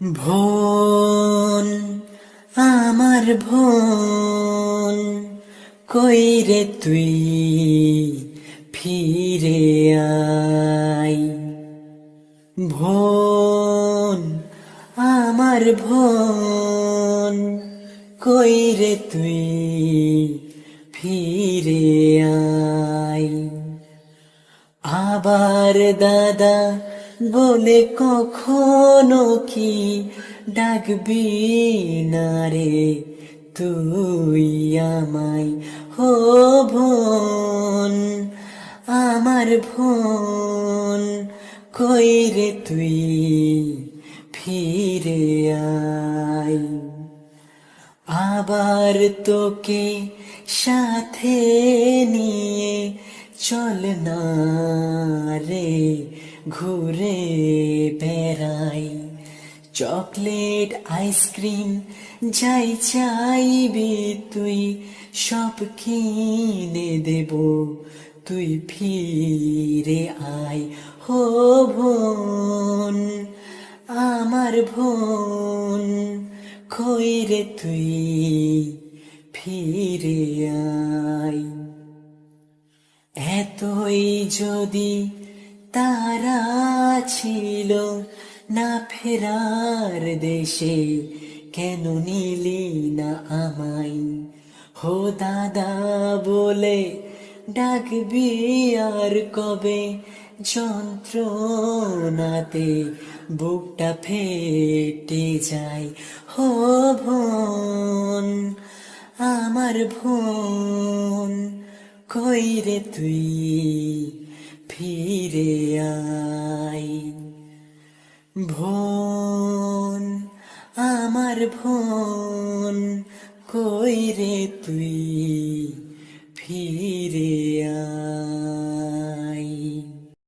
ভোন আমার ভোন, কই রে তুই ফিরে আই। ভোন আমার ভোন, কই রে তুই ফিরে আই। আবার দাদা বলে কখনো কি ডাকবি না রে তুই আমায়। হো বোন আমার বোন, কই রে তুই ফিরে আই। আবার তোকে সাথে নিয়ে চল না রে ঘুরে বেড়াই। চকলেট আইসক্রিম যাই চাইবি তুই সব কিনে দেব, তুই ফিরে আয়। হো বোন আমার বোন, কই রে তুই ফিরে আয়। এতই যদি তারা ছিল না ফেরার দেশে, কেন নিলি না আমায়। হো দাদা বলে ডাকবি আর কবে, যন্ত্রণাতে বুকটা ফেটে যায়। হো বোন আমার বোন, কই রে তুই ফিরে আই। ভোন আমার ভোন, কই রে তুই ফিরে আই।